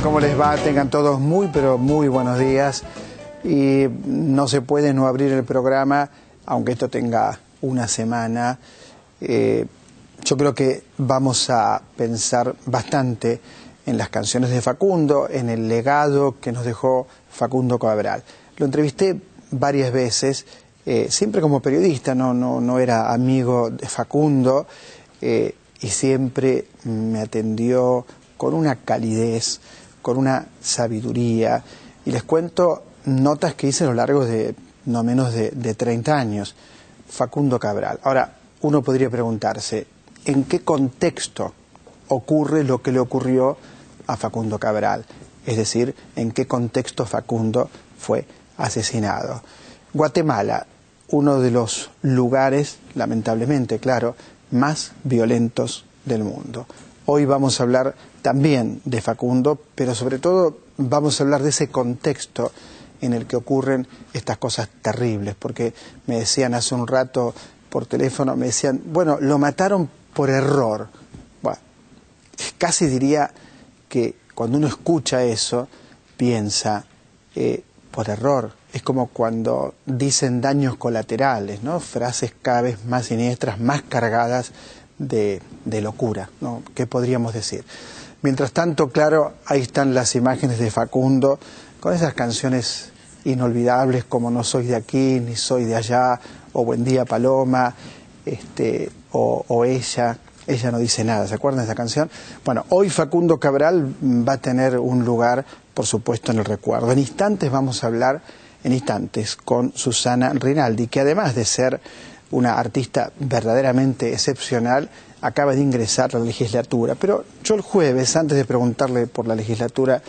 ¿Cómo les va? Tengan todos muy, pero muy buenos días. Y no se puede no abrir el programa, aunque esto tenga una semana. Yo creo que vamos a pensar bastante en las canciones de Facundo, en el legado que nos dejó Facundo Cabral. Lo entrevisté varias veces, siempre como periodista, no era amigo de Facundo, y siempre me atendió con una calidez, con una sabiduría. Y les cuento notas que hice a lo largo de no menos de 30 años. Facundo Cabral. Ahora, uno podría preguntarse, ¿en qué contexto ocurre lo que le ocurrió a Facundo Cabral? Es decir, ¿en qué contexto Facundo fue asesinado? Guatemala, uno de los lugares, lamentablemente, claro, más violentos del mundo. Hoy vamos a hablar también de Facundo, pero sobre todo vamos a hablar de ese contexto en el que ocurren estas cosas terribles, porque me decían hace un rato por teléfono, me decían, bueno, lo mataron por error. Bueno, casi diría que cuando uno escucha eso, piensa, por error. Es como cuando dicen daños colaterales, ¿no? Frases cada vez más siniestras, más cargadas de locura, ¿no? ¿Qué podríamos decir? Mientras tanto, claro, ahí están las imágenes de Facundo, con esas canciones inolvidables como No soy de aquí, ni soy de allá, o Buen día Paloma, o Ella no dice nada. ¿Se acuerdan de esa canción? Bueno, hoy Facundo Cabral va a tener un lugar, por supuesto, en el recuerdo. En instantes vamos a hablar, con Susana Rinaldi, que además de ser una artista verdaderamente excepcional, acaba de ingresar a la legislatura. Pero yo el jueves, antes de preguntarle por la legislatura,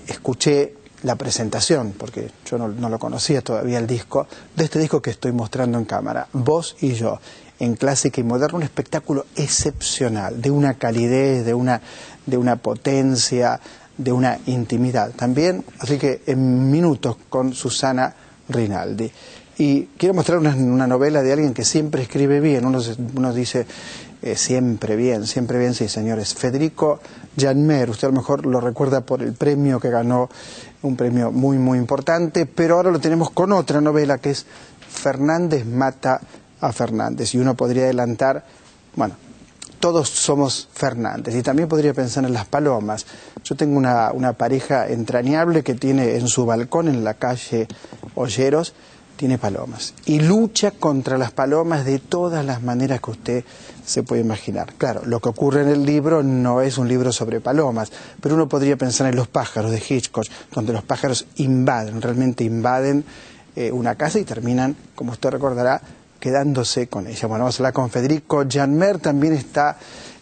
escuché la presentación, porque yo no lo conocía todavía el disco, de este disco que estoy mostrando en cámara, Vos y Yo, en Clásica y Moderna, un espectáculo excepcional, de una calidez, de una potencia, de una intimidad también, así que en minutos con Susana Rinaldi. Y quiero mostrar una novela de alguien que siempre escribe bien, uno dice siempre bien, sí señores, Federico Janmer, usted a lo mejor lo recuerda por el premio que ganó, un premio muy muy importante, pero ahora lo tenemos con otra novela que es Fernández mata a Fernández, y uno podría adelantar, bueno, todos somos Fernández, y también podría pensar en las palomas. Yo tengo una pareja entrañable que tiene en su balcón en la calle Olleros, tiene palomas, y lucha contra las palomas de todas las maneras que usted se puede imaginar. Claro, lo que ocurre en el libro no es un libro sobre palomas, pero uno podría pensar en Los pájaros de Hitchcock, donde los pájaros realmente invaden una casa y terminan, como usted recordará, quedándose con ella. Bueno, vamos a hablar con Federico Janmer, también está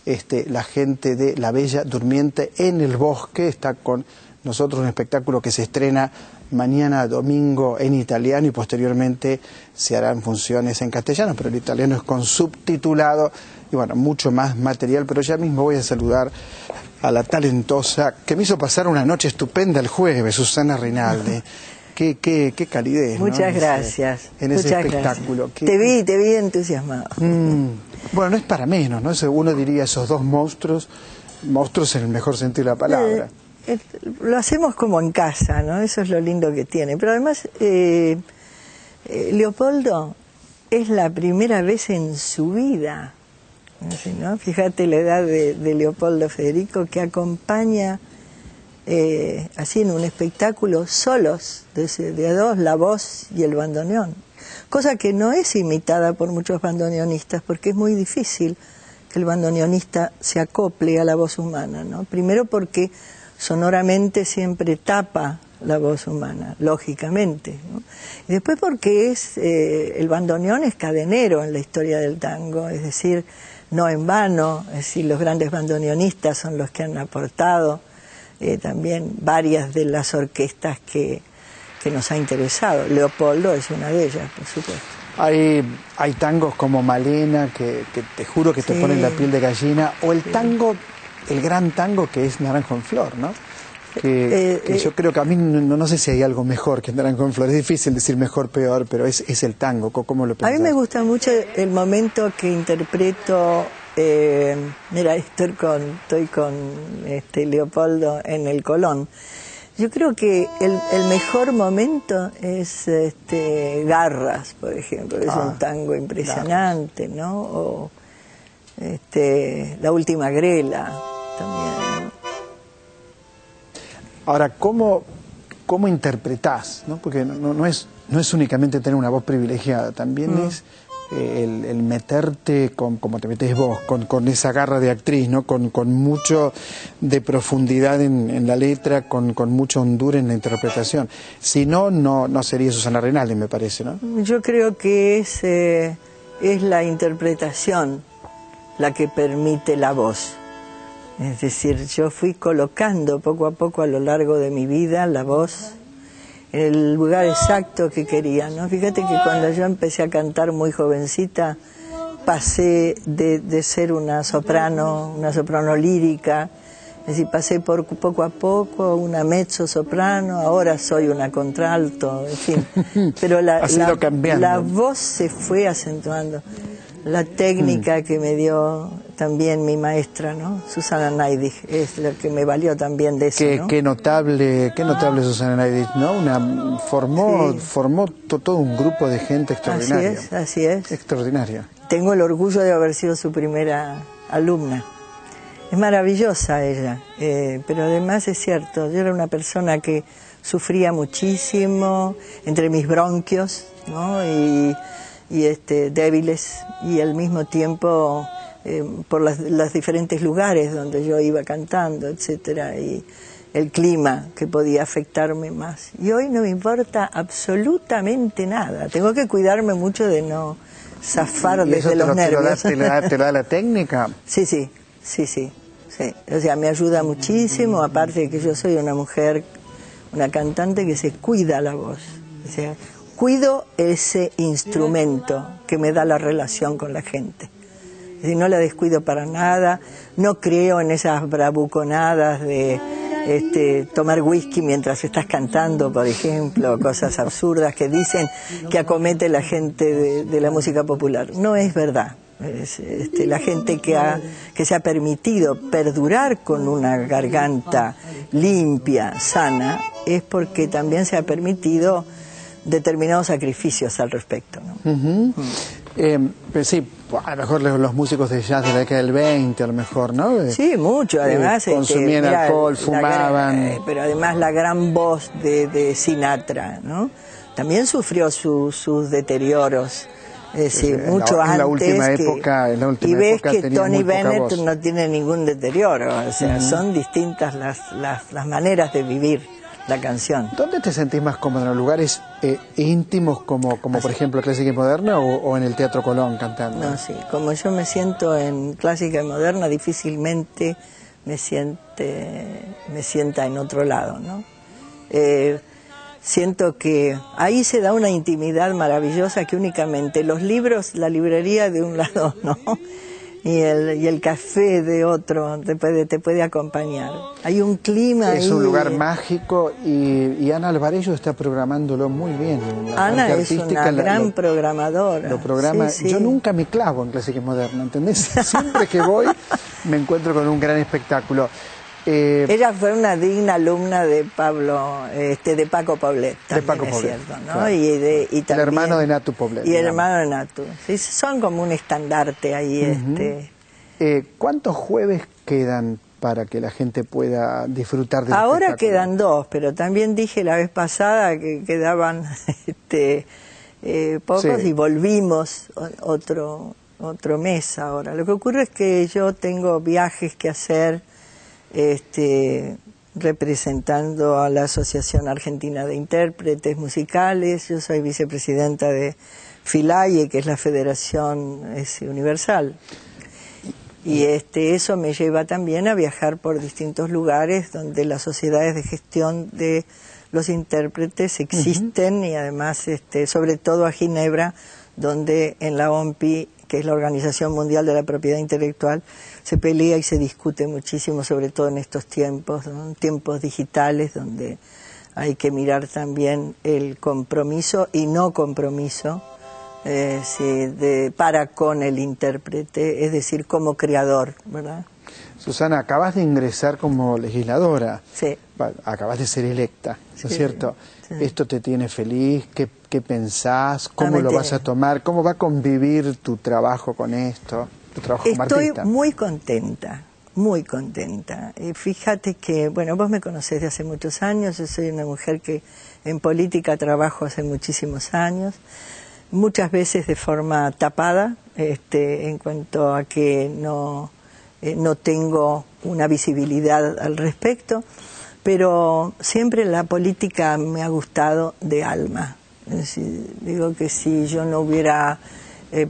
la gente de La Bella Durmiente en el Bosque, está con nosotros un espectáculo que se estrena mañana domingo en italiano y posteriormente se harán funciones en castellano, pero el italiano es con subtitulado y bueno, mucho más material, pero ya mismo voy a saludar a la talentosa que me hizo pasar una noche estupenda el jueves, Susana Rinaldi. Qué calidez, ¿no? Muchas gracias. En ese espectáculo. Te vi entusiasmado. Bueno, no es para menos, ¿no? Uno diría esos dos monstruos en el mejor sentido de la palabra. Lo hacemos como en casa, ¿no? Eso es lo lindo que tiene. Pero además, Leopoldo es la primera vez en su vida, ¿no? Fíjate la edad de Leopoldo Federico, que acompaña así en un espectáculo solos, de a dos, la voz y el bandoneón. Cosa que no es imitada por muchos bandoneonistas, porque es muy difícil que el bandoneonista se acople a la voz humana, ¿no? Primero porque sonoramente siempre tapa la voz humana, lógicamente, ¿no? Y después porque el bandoneón es cadenero en la historia del tango, es decir, no en vano, es decir, los grandes bandoneonistas son los que han aportado también varias de las orquestas que nos ha interesado. Leopoldo es una de ellas, por supuesto. Hay tangos como Malena que te juro que te ponen la piel de gallina, o el tango, el gran tango que es Naranjo en Flor, ¿no? Que yo creo que a mí no sé si hay algo mejor que Naranjo en Flor. Es difícil decir mejor, peor, pero es el tango. ¿Cómo lo pensás? A mí me gusta mucho el momento que interpreto Mira, estoy con Leopoldo en el Colón. Yo creo que el mejor momento es Garras, por ejemplo, es un tango impresionante, ¿no? O La Última Grela también, ¿no? Ahora, ¿cómo interpretás, ¿no? Porque no es únicamente tener una voz privilegiada, también es el meterte como te metes vos, con esa garra de actriz, ¿no? Con mucho de profundidad en la letra, con mucha hondura en la interpretación. Si no, no sería Susana Rinaldi, me parece, ¿no? Yo creo que es la interpretación la que permite la voz. Es decir, yo fui colocando poco a poco a lo largo de mi vida la voz en el lugar exacto que quería, ¿no? Fíjate que cuando yo empecé a cantar muy jovencita, pasé de ser una soprano lírica, es decir, pasé por poco a poco una mezzo soprano, ahora soy una contralto, en fin. Pero la voz se fue acentuando. La técnica que me dio también mi maestra, ¿no? Susana Neidich, es lo que me valió también de eso, ¿no? Qué notable Susana Neidich, ¿no? Formó todo un grupo de gente extraordinaria. Así es. Extraordinaria. Tengo el orgullo de haber sido su primera alumna. Es maravillosa ella, pero además es cierto, yo era una persona que sufría muchísimo entre mis bronquios, ¿no? Y débiles, y al mismo tiempo por los diferentes lugares donde yo iba cantando, etcétera, y el clima que podía afectarme más. Y hoy no me importa absolutamente nada. Tengo que cuidarme mucho de no zafar desde los nervios. ¿Te lo da la técnica? Sí. O sea, me ayuda muchísimo, aparte de que yo soy una mujer, una cantante que se cuida la voz. O sea, cuido ese instrumento que me da la relación con la gente. Es decir, no la descuido para nada, no creo en esas bravuconadas de tomar whisky mientras estás cantando, por ejemplo, cosas absurdas que dicen que acomete la gente de la música popular. No es verdad. La gente que se ha permitido perdurar con una garganta limpia, sana, es porque también se ha permitido determinados sacrificios al respecto, ¿no? Pues sí, a lo mejor los músicos de jazz de la década del 20, a lo mejor, ¿no? Sí, mucho, además. Consumían alcohol, fumaban. Pero además la gran voz de Sinatra, ¿no? También sufrió sus deterioros. Es decir, mucho antes. En la última época y ves época que tenía Tony muy poca Bennett voz. no tiene ningún deterioro. O sea, son distintas las maneras de vivir la canción. ¿Dónde te sentís más cómodo? ¿En los lugares íntimos como por ejemplo Clásica y Moderna o en el Teatro Colón cantando? No, sí, como yo me siento en Clásica y Moderna, difícilmente me sienta en otro lado, ¿no? Siento que ahí se da una intimidad maravillosa que únicamente los libros, la librería de un lado, ¿no? Y el café de otro te puede acompañar. Hay un clima es ahí. Un lugar mágico y Ana Alvarello está programándolo muy bien. Ana es una gran programadora. Lo programa. Sí. Yo nunca me clavo en Clásica y Moderna, ¿entendés? Siempre que voy me encuentro con un gran espectáculo. Ella fue una digna alumna de Paco Poblet, también es cierto, ¿no? Claro. Y también, el hermano de Natu Poblet. Y el hermano de Natu. Sí, son como un estandarte ahí. ¿Cuántos jueves quedan para que la gente pueda disfrutar del Ahora espectáculo? quedan 2, pero también dije la vez pasada que quedaban pocos, sí. Y volvimos otro mes ahora. Lo que ocurre es que yo tengo viajes que hacer representando a la Asociación Argentina de Intérpretes Musicales. Yo soy vicepresidenta de FILAIE, que es la Federación Universal. Y eso me lleva también a viajar por distintos lugares donde las sociedades de gestión de los intérpretes existen, y además, sobre todo a Ginebra, donde en la OMPI, que es la Organización Mundial de la Propiedad Intelectual, se pelea y se discute muchísimo, sobre todo en estos tiempos, ¿no? Tiempos digitales, donde hay que mirar también el compromiso y no compromiso para con el intérprete, es decir, como creador, ¿verdad? Susana, acabas de ingresar como legisladora. Sí. Acabas de ser electa, ¿no es cierto? Sí. ¿Esto te tiene feliz? ¿Qué pensás? ¿Cómo lo vas a tomar? ¿Cómo va a convivir tu trabajo con esto? Tu trabajo como artista. Estoy muy contenta, muy contenta. Fíjate que, bueno, vos me conocés de hace muchos años, yo soy una mujer que en política trabajo hace muchísimos años, muchas veces de forma tapada, en cuanto a que no tengo una visibilidad al respecto, pero siempre la política me ha gustado de alma. Es decir, digo que si yo no hubiera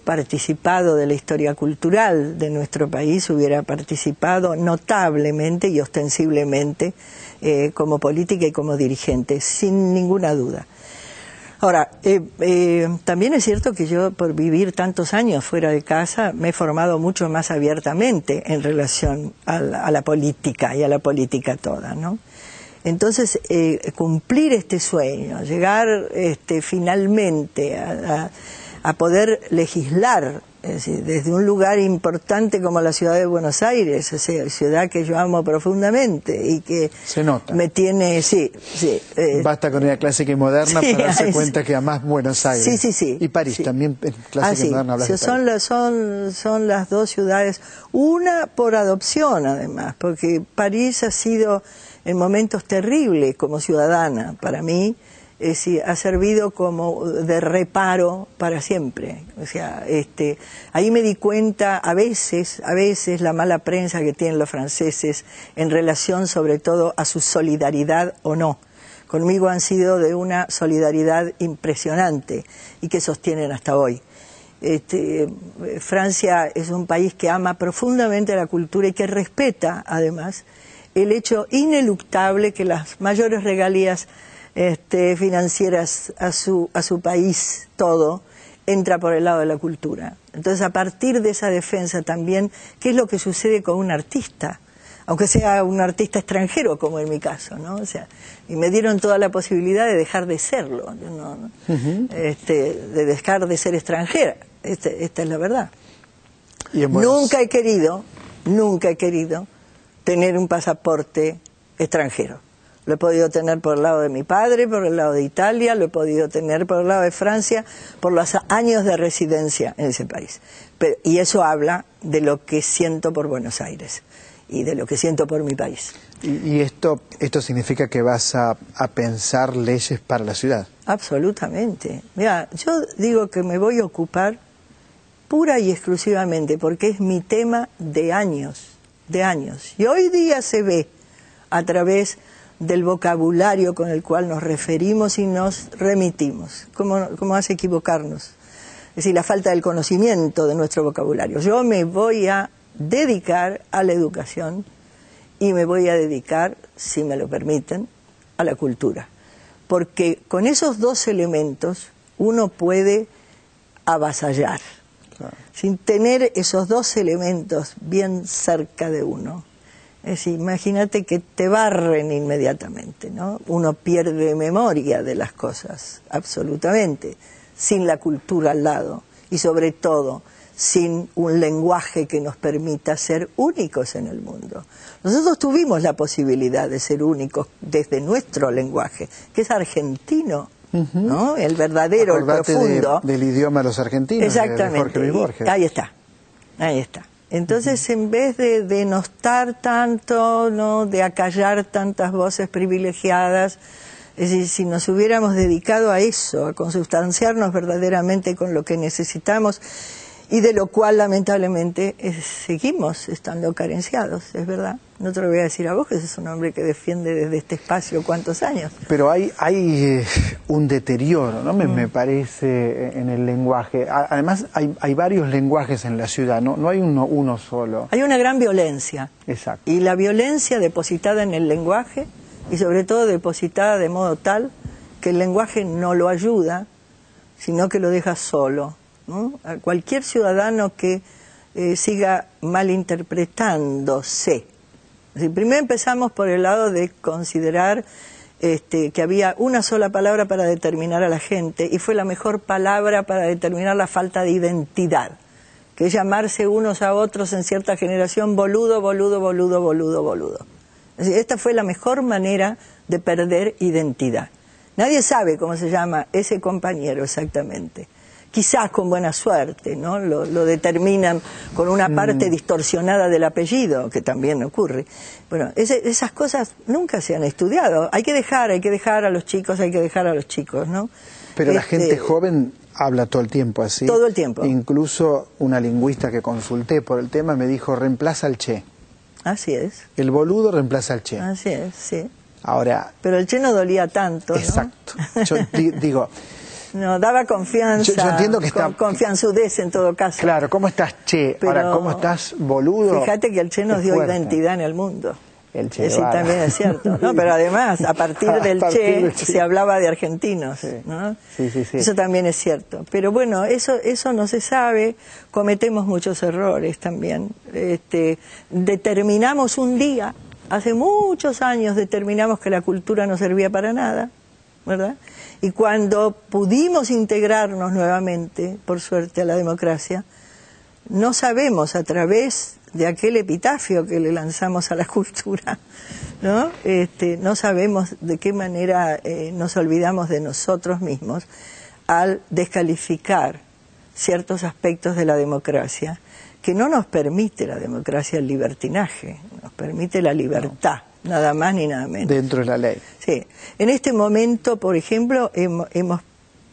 participado de la historia cultural de nuestro país, hubiera participado notablemente y ostensiblemente como política y como dirigente, sin ninguna duda. Ahora, también es cierto que yo, por vivir tantos años fuera de casa, me he formado mucho más abiertamente en relación a la política y a la política toda, ¿no? Entonces, cumplir este sueño, llegar finalmente a poder legislar, es decir, desde un lugar importante como la ciudad de Buenos Aires, esa ciudad que yo amo profundamente y que se nota. Me tiene, sí. Basta con ir a Clásica y Moderna para darse cuenta que amás Buenos Aires. Sí. Y París también, en Clásica y Moderna hablas de París. Son las dos ciudades, una por adopción además, porque París ha sido en momentos terribles como ciudadana para mí. Es decir, ha servido como de reparo para siempre. O sea, ahí me di cuenta, a veces la mala prensa que tienen los franceses en relación sobre todo a su solidaridad o no. Conmigo han sido de una solidaridad impresionante y que sostienen hasta hoy. Francia es un país que ama profundamente la cultura y que respeta, además, el hecho ineluctable que las mayores regalías financieras a su país, todo entra por el lado de la cultura. Entonces, a partir de esa defensa también, ¿qué es lo que sucede con un artista? Aunque sea un artista extranjero, como en mi caso, ¿no? O sea, y me dieron toda la posibilidad de dejar de serlo, de dejar de ser extranjera. Esta es la verdad. Nunca he querido tener un pasaporte extranjero. Lo he podido tener por el lado de mi padre, por el lado de Italia, lo he podido tener por el lado de Francia, por los años de residencia en ese país. Y eso habla de lo que siento por Buenos Aires y de lo que siento por mi país. ¿Y esto significa que vas a pensar leyes para la ciudad? Absolutamente. Mira, yo digo que me voy a ocupar pura y exclusivamente, porque es mi tema de años. Y hoy día se ve a través del vocabulario con el cual nos referimos y nos remitimos. ¿Cómo hace equivocarnos? Es decir, la falta del conocimiento de nuestro vocabulario. Yo me voy a dedicar a la educación y me voy a dedicar, si me lo permiten, a la cultura. Porque con esos dos elementos uno puede avasallar. Claro. Sin tener esos dos elementos bien cerca de uno. Es decir, imagínate que te barren inmediatamente, ¿no? Uno pierde memoria de las cosas, absolutamente, sin la cultura al lado y sobre todo sin un lenguaje que nos permita ser únicos en el mundo. Nosotros tuvimos la posibilidad de ser únicos desde nuestro lenguaje, que es argentino, ¿no? El verdadero, acordate el profundo. Del idioma de los argentinos, exactamente. De Jorge Luis Borges. Ahí está. Entonces, en vez de denostar tanto, ¿no?, de acallar tantas voces privilegiadas, es decir, si nos hubiéramos dedicado a eso, a consubstanciarnos verdaderamente con lo que necesitamos y de lo cual lamentablemente seguimos estando carenciados, es verdad. No te lo voy a decir a vos, que sos un hombre que defiende desde este espacio cuántos años. Pero hay un deterioro, ¿no? Me parece, en el lenguaje. Además, hay varios lenguajes en la ciudad, no hay uno solo. Hay una gran violencia. Exacto. Y la violencia depositada en el lenguaje, y sobre todo depositada de modo tal que el lenguaje no lo ayuda, sino que lo deja solo, ¿no? A cualquier ciudadano que siga malinterpretándose. Primero empezamos por el lado de considerar que había una sola palabra para determinar a la gente, y fue la mejor palabra para determinar la falta de identidad, que es llamarse unos a otros en cierta generación boludo, boludo, boludo, boludo, boludo. Es decir, esta fue la mejor manera de perder identidad. Nadie sabe cómo se llama ese compañero exactamente. Quizás con buena suerte, ¿no? Lo determinan con una parte distorsionada del apellido, que también ocurre. Bueno, esas cosas nunca se han estudiado. Hay que dejar a los chicos, ¿no? Pero la gente joven habla todo el tiempo así. Todo el tiempo. Incluso una lingüista que consulté por el tema me dijo, reemplaza al che. Así es. El boludo reemplaza al che. Así es, sí. Ahora... Pero el che no dolía tanto, ¿no? Exacto. Yo digo... No, daba confianza, yo entiendo que está... confianzudez en todo caso. Claro, ¿cómo estás, che? Pero ahora, ¿cómo estás, boludo? Fíjate que el che nos dio identidad en el mundo. El Che Eso también es cierto, ¿no? Pero además, a partir del che se hablaba de argentinos, ¿no? Sí, sí, sí. Eso también es cierto. Pero bueno, eso no se sabe, cometemos muchos errores también. Determinamos un día, hace muchos años determinamos que la cultura no servía para nada, ¿verdad? Y cuando pudimos integrarnos nuevamente, por suerte, a la democracia, no sabemos a través de aquel epitafio que le lanzamos a la cultura, ¿no? No sabemos de qué manera nos olvidamos de nosotros mismos al descalificar ciertos aspectos de la democracia, que no nos permite la democracia el libertinaje, nos permite la libertad. Nada más ni nada menos. Dentro de la ley. Sí. En este momento, por ejemplo, hemos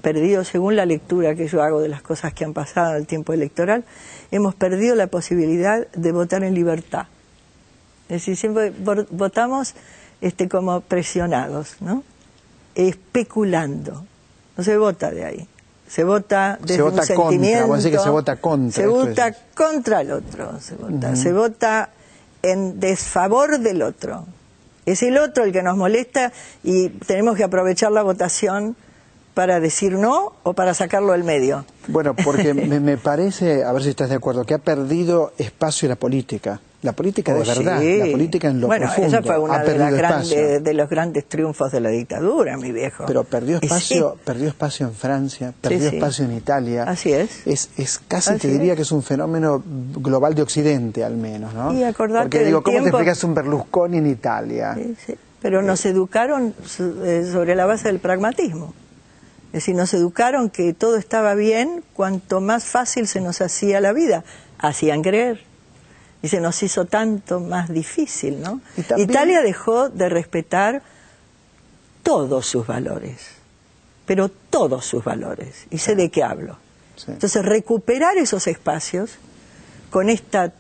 perdido, según la lectura que yo hago de las cosas que han pasado en el tiempo electoral, hemos perdido la posibilidad de votar en libertad. Es decir, siempre votamos como presionados, ¿no? Especulando. No se vota de ahí. Se vota desde un sentimiento. Vos decís que se vota contra. Se vota contra el otro. Se vota en desfavor del otro. Es el otro el que nos molesta y tenemos que aprovechar la votación para decir no o para sacarlo del medio. Bueno, porque me parece, a ver si estás de acuerdo, que ha perdido espacio la política. La política de verdad, sí. La política en lo profundo. Bueno, esa fue una de los grandes triunfos de la dictadura, mi viejo. Pero perdió espacio en Francia, perdió espacio en Italia. Así es. Es casi, te diría que es un fenómeno global de Occidente, al menos, ¿no? Y acordarte porque digo, ¿cómo te tiempo... explicas un Berlusconi en Italia? Sí. Pero nos educaron sobre la base del pragmatismo. Es decir, nos educaron que todo estaba bien cuanto más fácil se nos hacía la vida. Hacían creer. Y se nos hizo tanto más difícil, ¿no? También... Italia dejó de respetar todos sus valores, pero todos sus valores. Y sé de qué hablo. Sí. Entonces, recuperar esos espacios con esta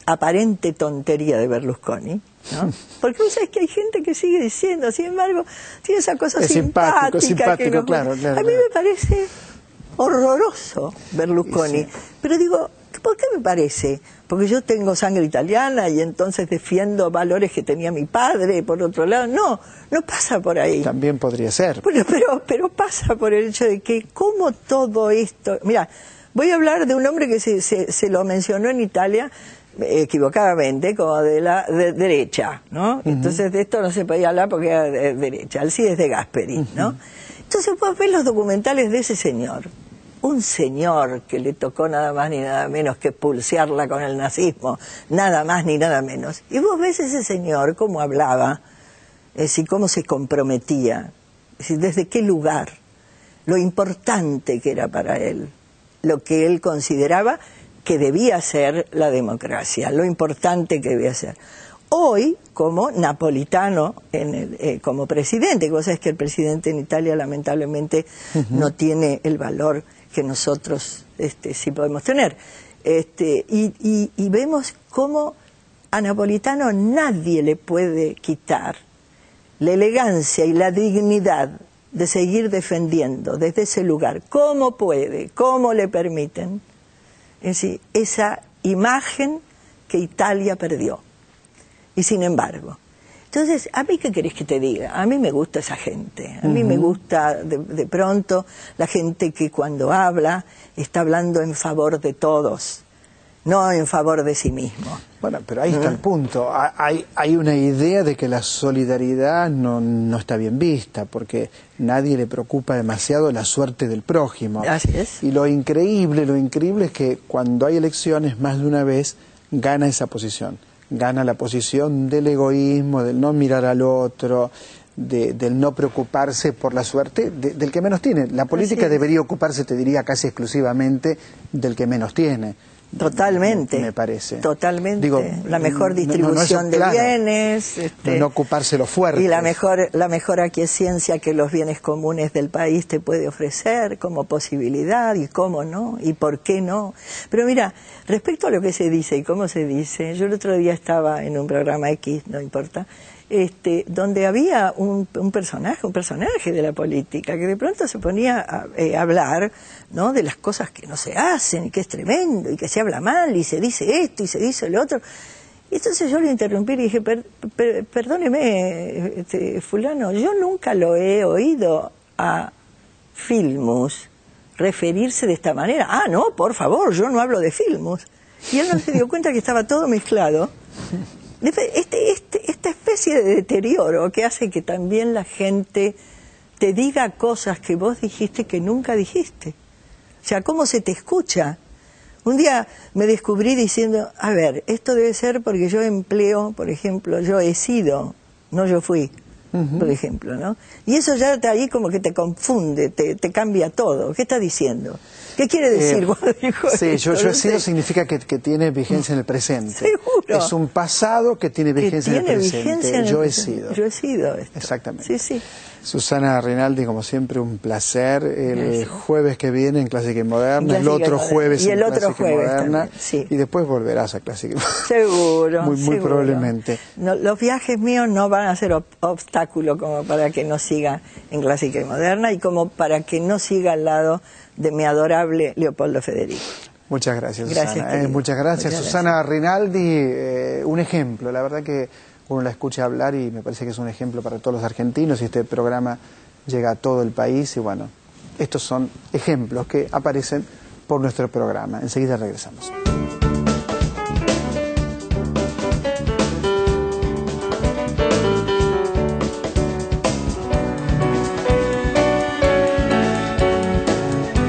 aparente tontería de Berlusconi, ¿no? Porque vos sabés que hay gente que sigue diciendo, sin embargo, tiene esa cosa simpática. Simpático, claro. A mí me parece horroroso Berlusconi. Sí. Pero digo, ¿por qué me parece? Porque yo tengo sangre italiana y entonces defiendo valores que tenía mi padre, por otro lado. No pasa por ahí. También podría ser. Pero pasa por el hecho de que como todo esto... Mira, voy a hablar de un hombre que se lo mencionó en Italia equivocadamente como de la derecha, ¿no? Entonces de esto no se podía hablar porque era de derecha. Alcides de Gasperi, ¿no? Entonces vos ves los documentales de ese señor. Un señor que le tocó nada más ni nada menos que pulsearla con el nazismo, nada más ni nada menos. Y vos ves ese señor cómo hablaba, es decir, cómo se comprometía, es decir, desde qué lugar, lo importante que era para él, lo que él consideraba que debía ser la democracia, lo importante que debía ser. Hoy, como Napolitano como presidente, que vos sabés que el presidente en Italia lamentablemente no tiene el valor que nosotros sí podemos tener. Y vemos cómo a Napolitano nadie le puede quitar la elegancia y la dignidad de seguir defendiendo desde ese lugar. ¿Cómo puede? ¿Cómo le permiten? Es decir, esa imagen que Italia perdió. Y sin embargo, entonces, ¿a mí qué querés que te diga? A mí me gusta esa gente. A mí me gusta de pronto la gente que cuando habla está hablando en favor de todos. no en favor de sí mismo. Bueno, pero ahí está el punto. Hay una idea de que la solidaridad no está bien vista, porque nadie le preocupa demasiado la suerte del prójimo. Así es. Y lo increíble es que cuando hay elecciones, más de una vez gana esa posición. Gana la posición del egoísmo, del no mirar al otro, del no preocuparse por la suerte del que menos tiene. La política debería ocuparse, te diría, casi exclusivamente del que menos tiene. Totalmente. Me parece. Totalmente. Digo, la mejor distribución de bienes. No ocuparse lo fuerte. Y la mejor aquiescencia que los bienes comunes del país te puede ofrecer como posibilidad, y cómo no, y por qué no. Pero mira, respecto a lo que se dice y cómo se dice, yo el otro día estaba en un programa X, no importa, donde había un personaje de la política que de pronto se ponía a hablar, ¿no?, de las cosas que no se hacen, y que es tremendo, y que se habla mal, y se dice esto, y se dice lo otro. Y entonces yo le interrumpí y dije, perdóneme, fulano, yo nunca lo he oído a Filmus referirse de esta manera. Ah, no, por favor, yo no hablo de Filmus. Y él no se dio cuenta que estaba todo mezclado. Esta especie de deterioro que hace que también la gente te diga cosas que vos dijiste que nunca dijiste. O sea, ¿cómo se te escucha? Un día me descubrí diciendo, a ver, esto debe ser porque yo empleo, por ejemplo, yo he sido, no yo fui, por ejemplo, ¿no? Y eso ya ahí como que te confunde, te cambia todo. ¿Qué está diciendo? ¿Qué quiere decir cuando dijo sí, esto? yo he sido significa que tiene vigencia en el presente. Seguro. Es un pasado que tiene vigencia en el presente. Yo he sido. Yo he sido esto. Exactamente. Sí, sí. Susana Rinaldi, como siempre, un placer. El jueves que viene en Clásica y Moderna, el otro jueves en Clásica y Moderna, sí. Y después volverás a Clásica y Moderna. Seguro. Muy seguro. Probablemente. No, los viajes míos no van a ser obstáculo como para que no siga en Clásica y Moderna y como para que no siga al lado de mi adorable Leopoldo Federico. Muchas gracias, Susana. Muchas gracias. Muchas Susana gracias. Rinaldi, un ejemplo. La verdad que uno la escucha hablar y me parece que es un ejemplo para todos los argentinos, y este programa llega a todo el país, y bueno, estos son ejemplos que aparecen por nuestro programa. Enseguida regresamos.